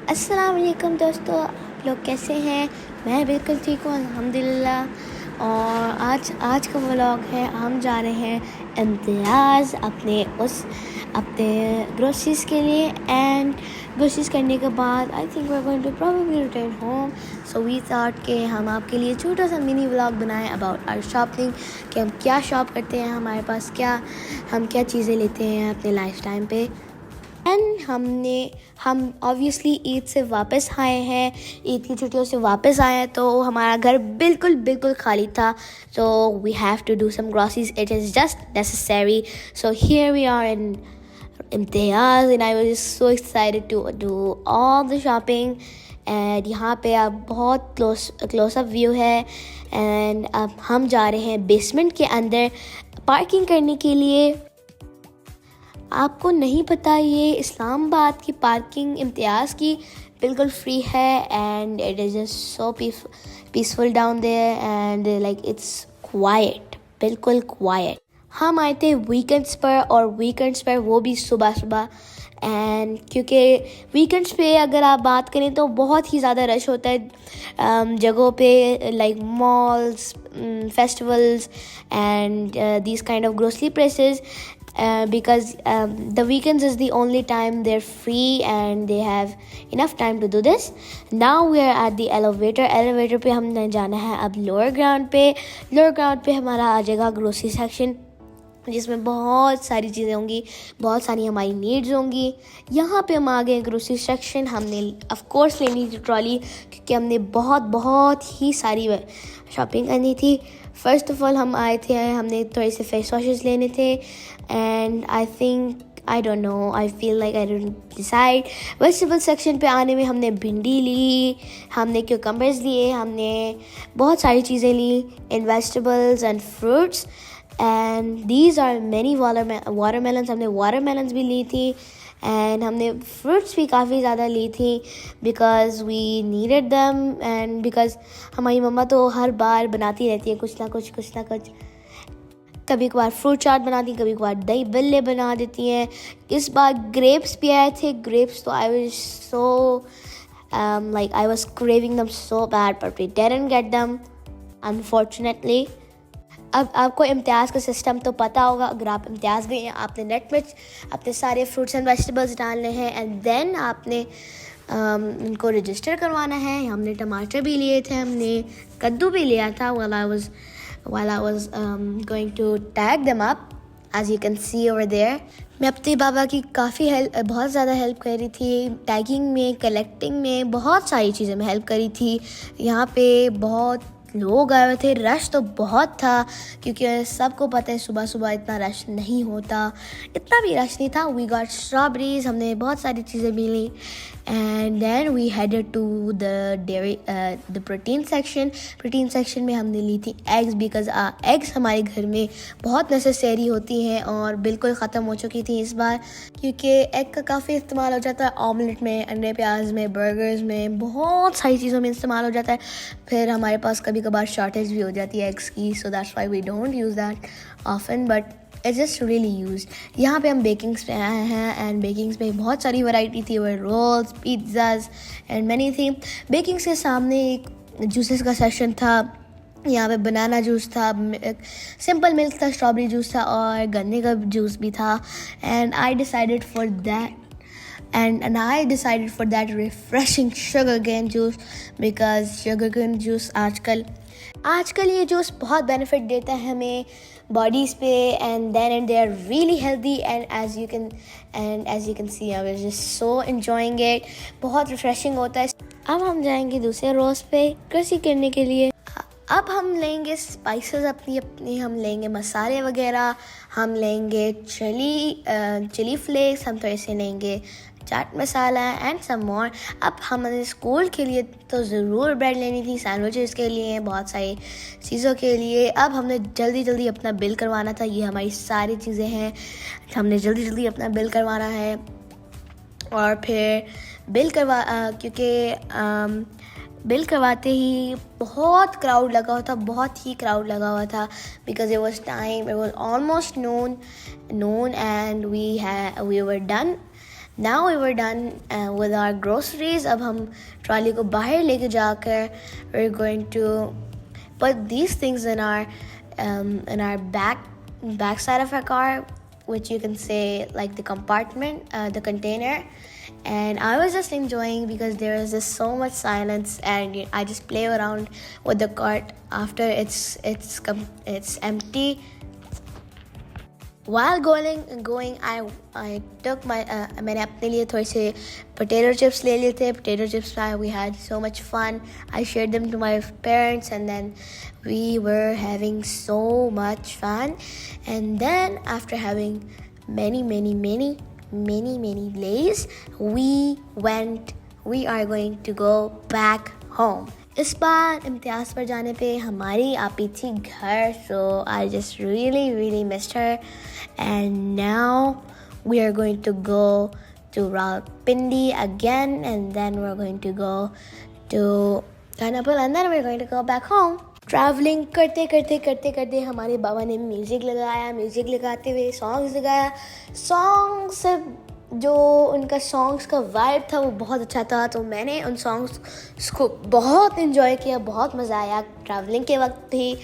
अस्सलाम वालेकुम दोस्तों, आप लोग कैसे हैं? मैं बिल्कुल ठीक हूँ अल्हम्दुलिल्लाह। और आज का व्लॉग है, हम जा रहे हैं इम्तियाज़ अपने ग्रोसरीज़ के लिए। एंड ग्रोसरीज़ करने के बाद I think we are going to probably return home. So we thought कि हम आपके लिए छोटा सा मिनी व्लॉग बनाएं अबाउट आवर शॉपिंग, कि हम क्या शॉप करते हैं, हमारे पास हम क्या चीज़ें लेते हैं अपने लाइफ टाइम पे। एंड हम ऑब्वियसली ईद से वापस आए हैं, ईद की छुट्टियों से वापस आए हैं, तो हमारा घर बिल्कुल बिल्कुल खाली था। So we have to do some groceries, it is just necessary. So here we are in Imtiaz and I was so excited to do all the shopping. And यहाँ पे आप बहुत क्लोज अप व्यू है। एंड अब हम जा रहे हैं बेसमेंट के अंदर पार्किंग करने के लिए। आपको नहीं पता, ये इस्लामाबाद की पार्किंग इम्तियाज़ की बिल्कुल फ्री है। And it is just so peaceful down there and like it's quite, बिल्कुल क्वाइट। हम आए थे वीकेंड्स पर, और वीकेंड्स पर वो भी सुबह सुबह। एंड क्योंकि वीकेंड्स पे अगर आप बात करें तो बहुत ही ज़्यादा रश होता है जगहों पे, like malls, festivals and these kind of grocery places, because the weekends is the only time they're free and they have enough time to do this. Now we are at the elevator पे हमने जाना है अब lower ground पे हमारा आ जाएगा grocery section, जिसमें बहुत सारी चीज़ें होंगी, बहुत सारी हमारी नीड्स होंगी। यहाँ पे हम आ गए ग्रोसरी सेक्शन। हमने ऑफ कोर्स लेनी थी ट्रॉली, क्योंकि हमने बहुत ही सारी शॉपिंग करनी थी। फर्स्ट ऑफ ऑल हम आए थे, हमने थोड़े से फेस वॉशेस लेने थे। And I don't know, I feel like I don't decide. Vegetable section पे आने में हमने भिंडी ली, हमने क्यूकम्बर्स लिए, हमने बहुत सारी चीज़ें ली in vegetables and fruits. And these are many watermelons, हमने वाटरमेलन्स भी ली थी। एंड हमने फ्रूट्स भी काफ़ी ज़्यादा ली थी because we needed them, and because हमारी मम्मा तो हर बार बनाती रहती है कुछ ना कुछ। कभी कभार फ्रूट चाट बनाती हैं, कभी कभार दही बल्ले बना देती हैं। इस बार ग्रेप्स भी आए थे। ग्रेप्स तो I was so I was craving them so bad, but we didn't get them unfortunately. अब आपको इम्तियाज़ का सिस्टम तो पता होगा। अगर आप इम्तियाज़ गए हैं, आपने नेट में अपने सारे फ्रूट्स एंड वेजिटेबल्स डालने हैं एंड देन आपने उनको रजिस्टर करवाना है। हमने टमाटर भी लिए थे, हमने कद्दू भी लिया था while I was going to tag them up, as you can see over there. मैं अपने बाबा की बहुत ज़्यादा हेल्प कर रही थी, टैगिंग में, कलेक्टिंग में, बहुत सारी चीज़ें में हेल्प करी थी। यहाँ पे बहुत लोग आए हुए थे, रश तो बहुत था, क्योंकि सबको पता है सुबह सुबह इतना रश नहीं होता। इतना भी रश नहीं था। वी गॉट स्ट्रॉबेरीज, हमने बहुत सारी चीज़ें मिली। And then we headed to the protein section में हमने ली थी एग्स, बिकॉज एग्स हमारे घर में बहुत नेसेसरी होती हैं और बिल्कुल ख़त्म हो चुकी थी इस बार, क्योंकि एग का काफ़ी इस्तेमाल हो जाता है ऑमलेट में, अंडे प्याज में, बर्गर्स में, बहुत सारी चीज़ों में इस्तेमाल हो जाता है। फिर हमारे पास कभी कभार शॉर्टेज भी हो जाती है एग्स की, so that's why we don't use that often, but it's just really use. यहाँ पे हम बेकिंग्स पे आए हैं एंड बेकिंग्स में बहुत सारी वैरायटी थी, वो रोल्स, पिज़्ज़ाज एंड मैनी थी। बेकिंग्स के सामने एक जूसेस का सेक्शन था। यहाँ पे बनाना जूस था, सिंपल मिल्क था, स्ट्रॉबेरी जूस था और गन्ने का जूस भी था। And I decided for that refreshing sugar cane juice, because sugar cane juice आजकल ये जूस बहुत बेनिफिट देता है हमें बॉडीज़ पे, and they are really healthy. And as you can see I was just so enjoying it. बहुत refreshing होता है। अब हम जाएंगे दूसरे रोज़ पे कृषि करने के लिए। अब हम लेंगे स्पाइसेस अपनी हम लेंगे मसाले वगैरह, हम लेंगे चिली फ्लेक्स, हम थोड़े से लेंगे चाट मसाला एंड सम मोर। अब हमारे स्कूल के लिए तो ज़रूर ब्रेड लेनी थी, सैंडविचेस के लिए, बहुत सारी चीज़ों के लिए। अब हमने जल्दी अपना बिल करवाना था। ये हमारी सारी चीज़ें हैं, हमने जल्दी अपना बिल करवाना है। और फिर बिल करवाते ही बहुत ही क्राउड लगा हुआ था because it was almost noon and we were done Now we were done with our groceries. अब हम ट्रॉली को बाहर लेके जाकर we're going to put these things in our back side of our car, which you can say like the compartment, the container. And I was just enjoying because there is just so much silence, and I just play around with the cart after it's empty. While going, I took my मैंने अपने लिए थोड़े से potato chips ले लिए थे. Potato chips, we had so much fun. I shared them to my parents, and then we were having so much fun. And then after having many days, we are going to go back home. इस बार इम्तियाज़ पर जाने पे हमारी आपी थी घर, so I just really missed her. And now we are going to go to Rawalpindi again, and then we're going to go to Kanapur, and then we're going to go back home. Travelling करते हमारे बाबा ने music लगाते हुए songs लगाया. Songs से जो उनका songs का वाइब था वो बहुत अच्छा था, तो मैंने उन सॉन्ग्स को बहुत एंजॉय किया. बहुत मज़ा आया ट्रैवलिंग के वक्त भी.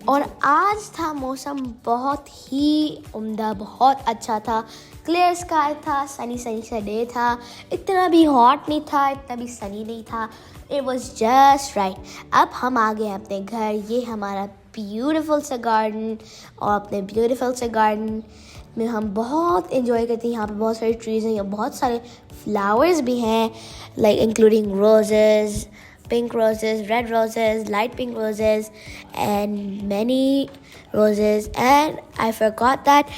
और आज था मौसम बहुत ही उम्दा, बहुत अच्छा था. क्लियर स्काई था, सनी सा डे था. इतना भी हॉट नहीं था, इतना भी सनी नहीं था. It was just right. अब हम आ गए अपने घर. ये हमारा ब्यूटीफुल सा गार्डन, और अपने ब्यूटीफुल से गार्डन में हम बहुत एंजॉय करते हैं. यहाँ पे बहुत सारी ट्रीज़ हैं, यहाँ बहुत सारे फ्लावर्स भी हैं, like including roses, pink roses, red roses, light pink roses, and many roses. And I forgot that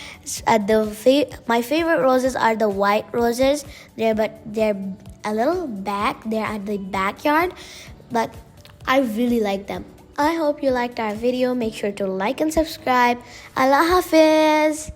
my favorite roses are the white roses. They're a little back. They're at the backyard, but I really like them. I hope you liked our video. Make sure to like and subscribe. Allah Hafiz.